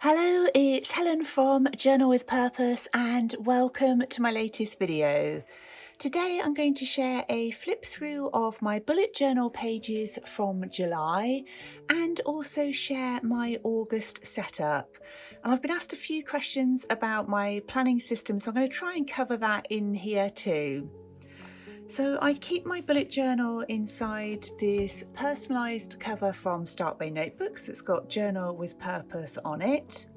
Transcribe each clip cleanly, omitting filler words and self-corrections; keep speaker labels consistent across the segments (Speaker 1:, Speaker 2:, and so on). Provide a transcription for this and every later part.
Speaker 1: Hello, it's Helen from Journal with Purpose and welcome to my latest video. Today I'm going to share a flip through of my bullet journal pages from July and also share my August setup. And I've been asked a few questions about my planning system, so I'm going to try and cover that in here too. So I keep my bullet journal inside this personalised cover from Start Way Notebooks. It's got Journal with Purpose on it.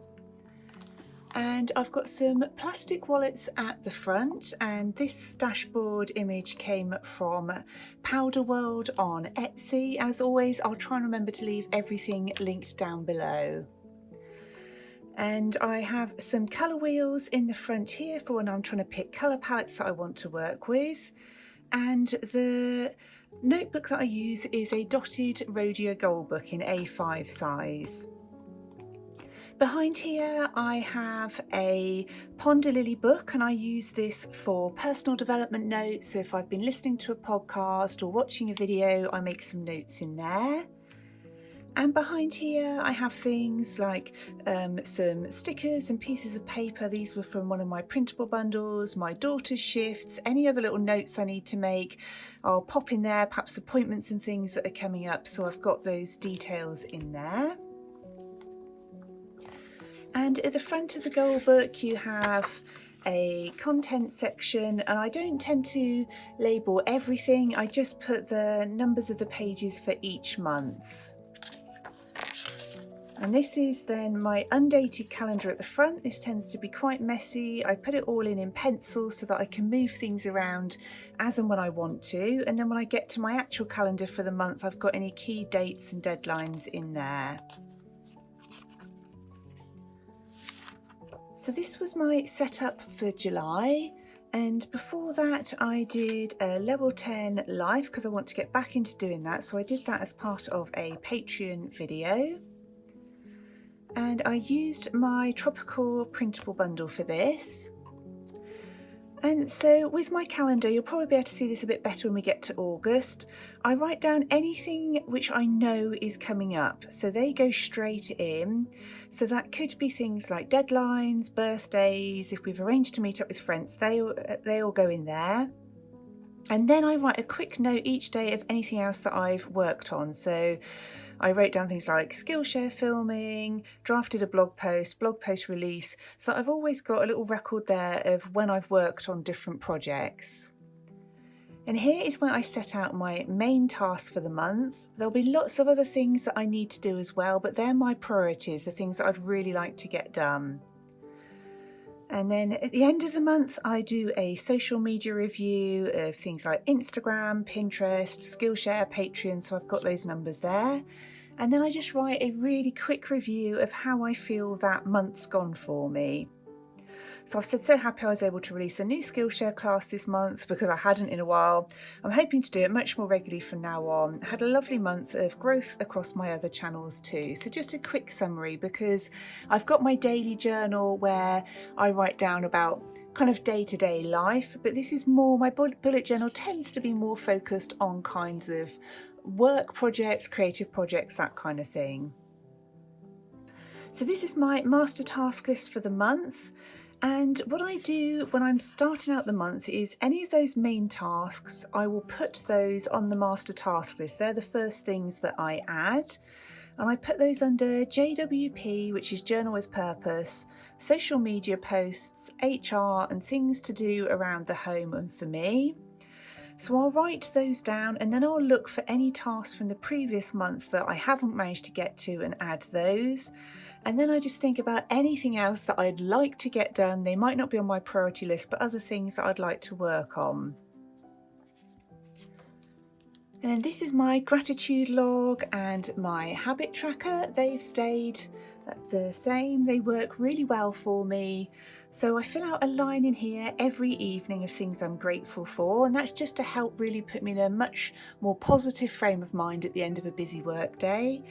Speaker 1: And I've got some plastic wallets at the front, and this dashboard image came from Powder World on Etsy. As always, I'll try and remember to leave everything linked down below. And I have some colour wheels in the front here for when I'm trying to pick colour palettes that I want to work with. And the notebook that I use is a dotted Rhodia Gold book in A5 size. Behind here I have a Ponder Lily book, and I use this for personal development notes. So if I've been listening to a podcast or watching a video, I make some notes in there. And behind here I have things like some stickers and pieces of paper. These were from one of my printable bundles, my daughter's shifts, any other little notes I need to make. I'll pop in there, perhaps appointments and things that are coming up, so I've got those details in there. And at the front of the goal book you have a content section, and I don't tend to label everything, I just put the numbers of the pages for each month. And this is then my undated calendar at the front. This tends to be quite messy. I put it all in pencil so that I can move things around as and when I want to. And then when I get to my actual calendar for the month, I've got any key dates and deadlines in there. So this was my setup for July. And before that I did a level 10 life because I want to get back into doing that. So I did that as part of a Patreon video. And I used my tropical printable bundle for this. And so with my calendar, you'll probably be able to see this a bit better when we get to August. I write down anything which I know is coming up, so they go straight in. So that could be things like deadlines, birthdays, if we've arranged to meet up with friends, they all go in there. And then I write a quick note each day of anything else that I've worked on. So I wrote down things like Skillshare filming, drafted a blog post release, so I've always got a little record there of when I've worked on different projects. And here is where I set out my main tasks for the month. There'll be lots of other things that I need to do as well, but they're my priorities, the things that I'd really like to get done. And then at the end of the month, I do a social media review of things like Instagram, Pinterest, Skillshare, Patreon, so I've got those numbers there. And then I just write a really quick review of how I feel that month's gone for me. So I've said so happy I was able to release a new Skillshare class this month because I hadn't in a while. I'm hoping to do it much more regularly from now on. I had a lovely month of growth across my other channels too. So just a quick summary, because I've got my daily journal where I write down about kind of day-to-day life, but this is more, my bullet journal tends to be more focused on kinds of work projects, creative projects, that kind of thing. So this is my master task list for the month. And what I do when I'm starting out the month is any of those main tasks, I will put those on the master task list. They're the first things that I add. And I put those under JWP, which is Journal with Purpose, social media posts, HR, and things to do around the home and for me. So I'll write those down, and then I'll look for any tasks from the previous month that I haven't managed to get to and add those. And then I just think about anything else that I'd like to get done. They might not be on my priority list, but other things that I'd like to work on. And this is my gratitude log and my habit tracker. They've stayed the same. They work really well for me. So I fill out a line in here every evening of things I'm grateful for, and that's just to help really put me in a much more positive frame of mind at the end of a busy work day.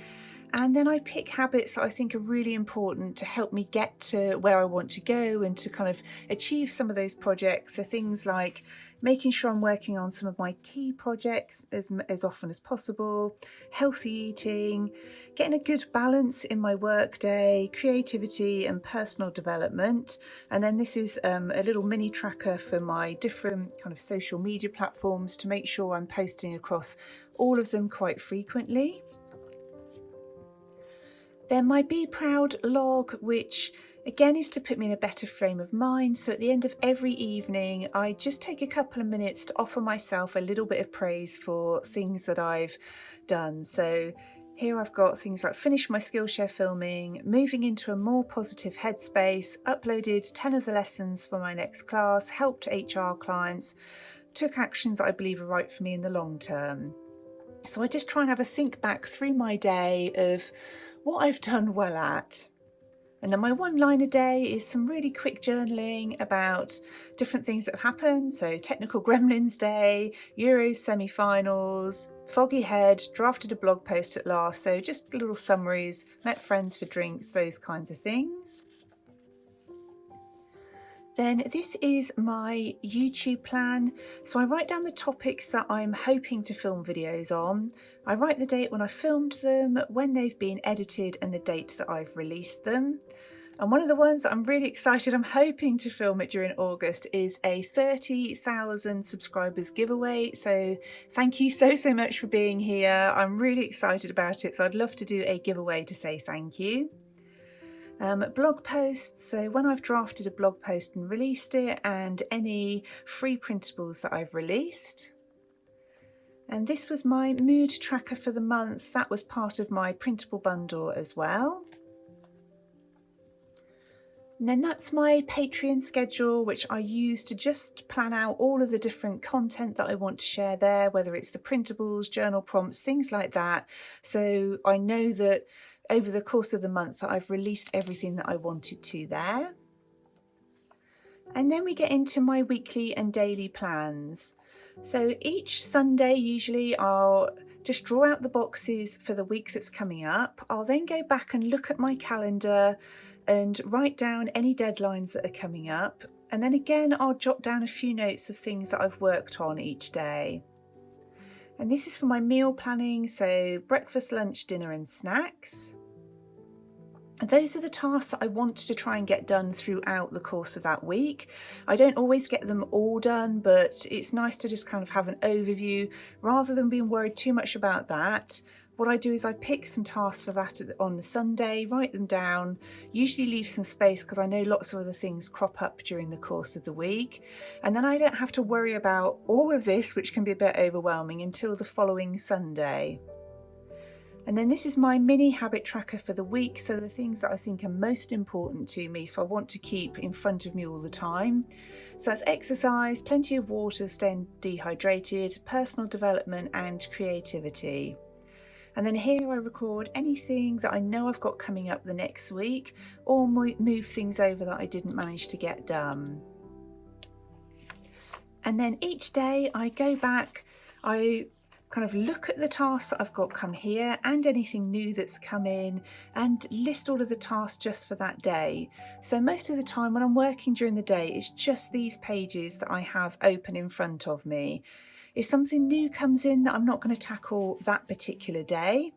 Speaker 1: And then I pick habits that I think are really important to help me get to where I want to go and to kind of achieve some of those projects. So things like making sure I'm working on some of my key projects as often as possible, healthy eating, getting a good balance in my work day, creativity and personal development. And then this is a little mini tracker for my different kind of social media platforms to make sure I'm posting across all of them quite frequently. Then my Be Proud log, which again is to put me in a better frame of mind. So at the end of every evening, I just take a couple of minutes to offer myself a little bit of praise for things that I've done. So here I've got things like finished my Skillshare filming, moving into a more positive headspace, uploaded 10 of the lessons for my next class, helped HR clients, took actions that I believe are right for me in the long term. So I just try and have a think back through my day of what I've done well at. And then my one line a day is some really quick journaling about different things that have happened. So Technical Gremlins Day, Euros semi-finals, foggy head, drafted a blog post at last. So just little summaries, met friends for drinks, those kinds of things. Then this is my YouTube plan. So I write down the topics that I'm hoping to film videos on. I write the date when I filmed them, when they've been edited and the date that I've released them. And one of the ones that I'm really excited, I'm hoping to film it during August, is a 30,000 subscribers giveaway. So thank you so much for being here. I'm really excited about it. So I'd love to do a giveaway to say thank you. Blog posts, so when I've drafted a blog post and released it, and any free printables that I've released. And this was my mood tracker for the month. That was part of my printable bundle as well. And then that's my Patreon schedule, which I use to just plan out all of the different content that I want to share there, whether it's the printables, journal prompts, things like that. So I know that over the course of the month that I've released everything that I wanted to there. And then we get into my weekly and daily plans. So each Sunday, usually I'll just draw out the boxes for the week that's coming up. I'll then go back and look at my calendar and write down any deadlines that are coming up. And then again, I'll jot down a few notes of things that I've worked on each day. And this is for my meal planning, so breakfast, lunch, dinner and snacks. And those are the tasks that I want to try and get done throughout the course of that week. I don't always get them all done, but it's nice to just kind of have an overview rather than being worried too much about that. What I do is I pick some tasks for that on the Sunday, write them down, usually leave some space because I know lots of other things crop up during the course of the week. And then I don't have to worry about all of this, which can be a bit overwhelming, until the following Sunday. And then this is my mini habit tracker for the week. So the things that I think are most important to me, so I want to keep in front of me all the time. So that's exercise, plenty of water, staying dehydrated, personal development and creativity. And then here I record anything that I know I've got coming up the next week, or move things over that I didn't manage to get done. And then each day I go back, I kind of look at the tasks that I've got come here and anything new that's come in, and list all of the tasks just for that day. So most of the time when I'm working during the day, it's just these pages that I have open in front of me. If something new comes in that I'm not going to tackle that particular day,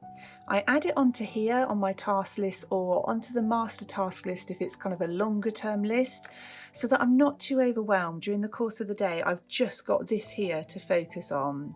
Speaker 1: I add it onto here on my task list or onto the master task list if it's kind of a longer term list, so that I'm not too overwhelmed during the course of the day. I've just got this here to focus on.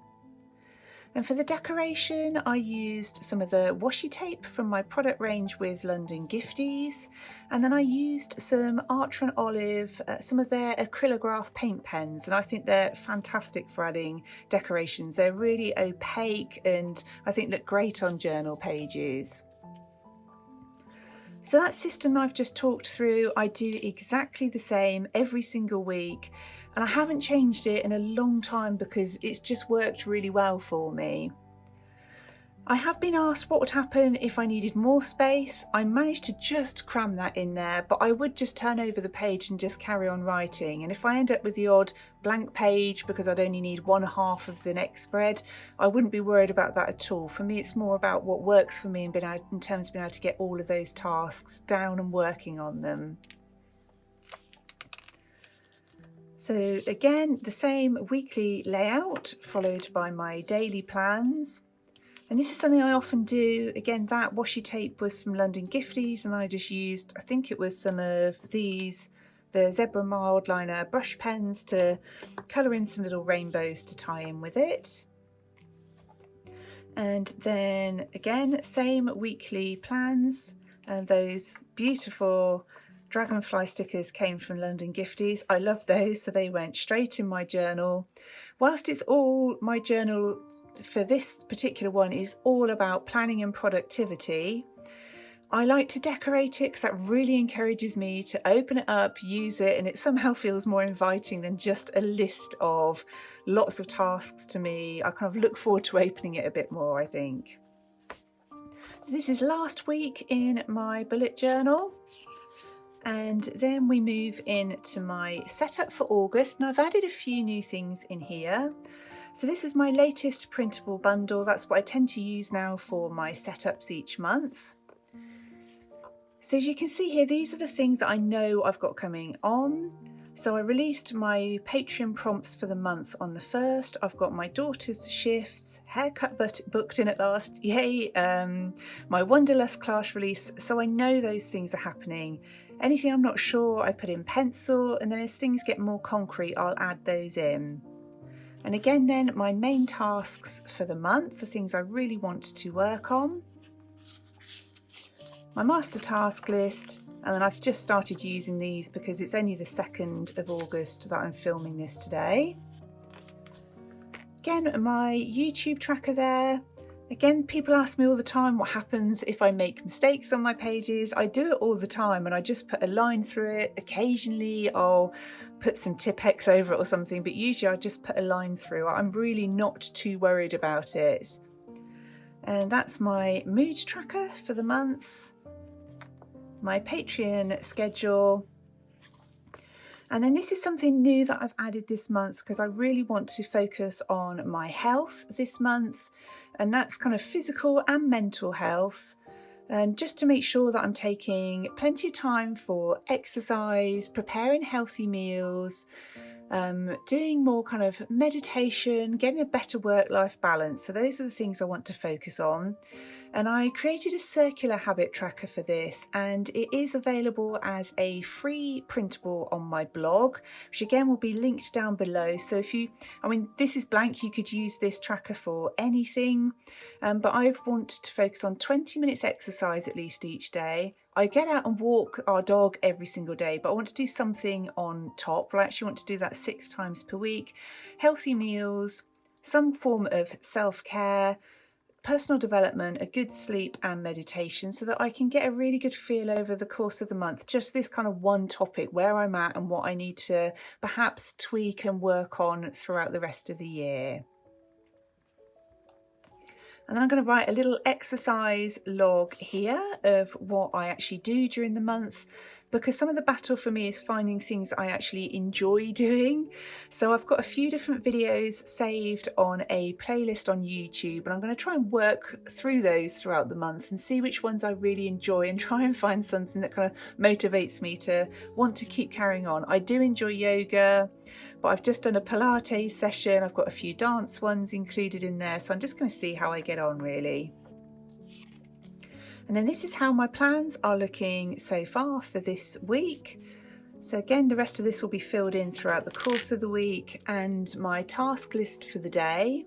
Speaker 1: And for the decoration, I used some of the washi tape from my product range with London Gifties. And then I used some Archer and Olive, some of their acrylograph paint pens. And I think they're fantastic for adding decorations. They're really opaque and I think look great on journal pages. So that system I've just talked through, I do exactly the same every single week. And I haven't changed it in a long time because it's just worked really well for me. I have been asked what would happen if I needed more space. I managed to just cram that in there, but I would just turn over the page and just carry on writing. And if I end up with the odd blank page because I'd only need one half of the next spread, I wouldn't be worried about that at all. For me, it's more about what works for me and in terms of being able to get all of those tasks down and working on them. So again, the same weekly layout followed by my daily plans. And this is something I often do. Again, that washi tape was from London Gifties, and I just used, I think it was some of these, the Zebra Mildliner brush pens to colour in some little rainbows to tie in with it. And then again, same weekly plans, and those beautiful dragonfly stickers came from London Gifties. I love those, so they went straight in my journal. Whilst it's all, my journal for this particular one is all about planning and productivity, I like to decorate it because that really encourages me to open it up, use it, and it somehow feels more inviting than just a list of lots of tasks to me. I kind of look forward to opening it a bit more, I think. So this is last week in my bullet journal. And then we move into my setup for August, and I've added a few new things in here. So this is my latest printable bundle. That's what I tend to use now for my setups each month. So as you can see here, these are the things that I know I've got coming on. So I released my Patreon prompts for the month on the 1st. I've got my daughter's shifts, haircut booked in at last, yay, my Wanderlust class release. So I know those things are happening. Anything I'm not sure, I put in pencil, and then as things get more concrete, I'll add those in. And again then, my main tasks for the month, the things I really want to work on. My master task list, and then I've just started using these because it's only the 2nd of August that I'm filming this today. Again, my YouTube tracker there. Again, people ask me all the time what happens if I make mistakes on my pages. I do it all the time, and I just put a line through it. Occasionally I'll put some Tipp-Ex over it or something, but usually I just put a line through. I'm really not too worried about it. And that's my mood tracker for the month, my Patreon schedule. And then this is something new that I've added this month because I really want to focus on my health this month, and that's kind of physical and mental health, and just to make sure that I'm taking plenty of time for exercise, preparing healthy meals, doing more kind of meditation, getting a better work-life balance. So those are the things I want to focus on. And I created a circular habit tracker for this, and it is available as a free printable on my blog, which again will be linked down below. So if you, I mean, this is blank, you could use this tracker for anything, but I want to focus on 20 minutes exercise at least each day. I get out and walk our dog every single day, but I want to do something on top. I actually want to do that 6 times per week. Healthy meals, some form of self-care, personal development, a good sleep and meditation, so that I can get a really good feel over the course of the month, just this kind of one topic, where I'm at and what I need to perhaps tweak and work on throughout the rest of the year. And then I'm going to write a little exercise log here of what I actually do during the month, because some of the battle for me is finding things I actually enjoy doing. So I've got a few different videos saved on a playlist on YouTube, and I'm going to try and work through those throughout the month and see which ones I really enjoy and try and find something that kind of motivates me to want to keep carrying on. I do enjoy yoga, but I've just done a Pilates session. I've got a few dance ones included in there, so I'm just going to see how I get on really. And then this is how my plans are looking so far for this week. So again, the rest of this will be filled in throughout the course of the week, and my task list for the day.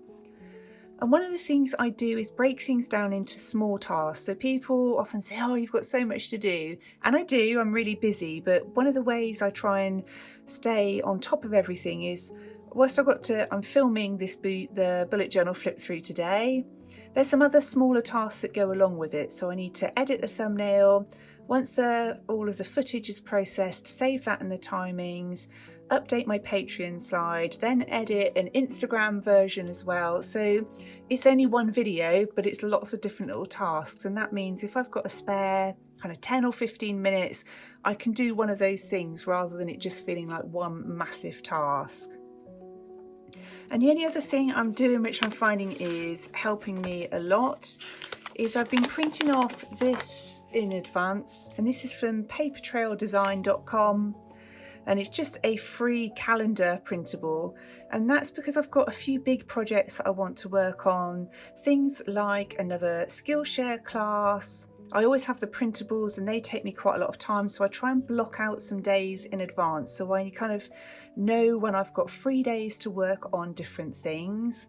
Speaker 1: And one of the things I do is break things down into small tasks. So people often say, oh, you've got so much to do. And I do, I'm really busy. But one of the ways I try and stay on top of everything is, whilst I'm filming this the bullet journal flip through today, there's some other smaller tasks that go along with it. So I need to edit the thumbnail. Once all of the footage is processed, save that in the timings, update my Patreon slide, then edit an Instagram version as well. So it's only one video, but it's lots of different little tasks. And that means if I've got a spare kind of 10 or 15 minutes, I can do one of those things rather than it just feeling like one massive task. And the only other thing I'm doing, which I'm finding is helping me a lot, is I've been printing off this in advance, and this is from papertraildesign.com. and it's just a free calendar printable, and that's because I've got a few big projects that I want to work on, things like another Skillshare class. I always have the printables and they take me quite a lot of time, so I try and block out some days in advance so I kind of know when I've got free days to work on different things.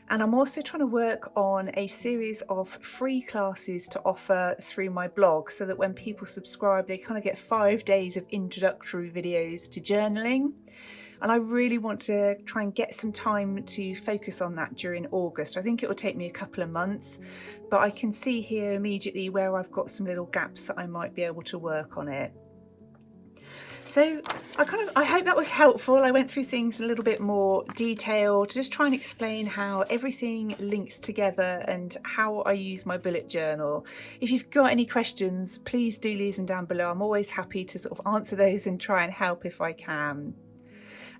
Speaker 1: And I'm also trying to work on a series of free classes to offer through my blog, so that when people subscribe they kind of get 5 days of introductory videos to journaling. And I really want to try and get some time to focus on that during August. I think it will take me a couple of months, but I can see here immediately where I've got some little gaps that I might be able to work on it. So I hope that was helpful. I went through things a little bit more detailed to just try and explain how everything links together and how I use my bullet journal. If you've got any questions, please do leave them down below. I'm always happy to sort of answer those and try and help if I can.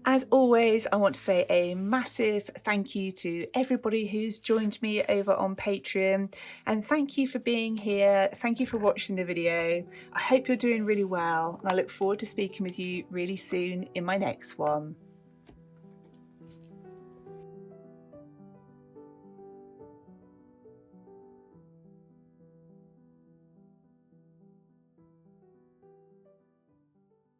Speaker 1: As always, I want to say a massive thank you to everybody who's joined me over on Patreon, and thank you for being here. Thank you for watching the video. I hope you're doing really well, and I look forward to speaking with you really soon in my next one.